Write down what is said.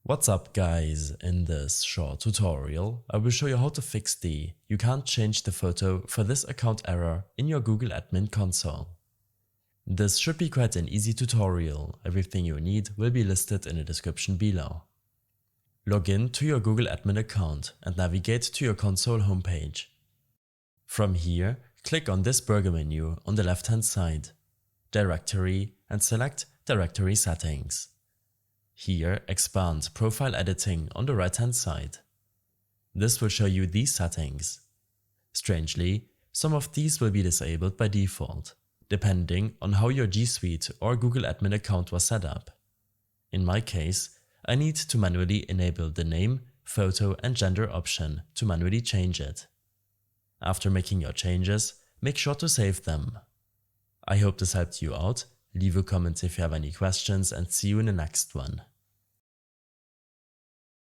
What's up guys, in this short tutorial I will show you how to fix the "you can't change the photo for this account" error in your Google Admin console. This should be quite an easy tutorial, everything you need will be listed in the description below. Log in to your Google Admin account and navigate to your console homepage. From here, click on this burger menu on the left hand side, Directory, and select Directory Settings. Here, expand Profile Editing on the right hand side. This will show you these settings. Strangely, some of these will be disabled by default, depending on how your G Suite or Google Admin account was set up. In my case, I need to manually enable the name, photo and gender option to manually change it. After making your changes, make sure to save them. I hope this helped you out. Leave a comment if you have any questions and see you in the next one.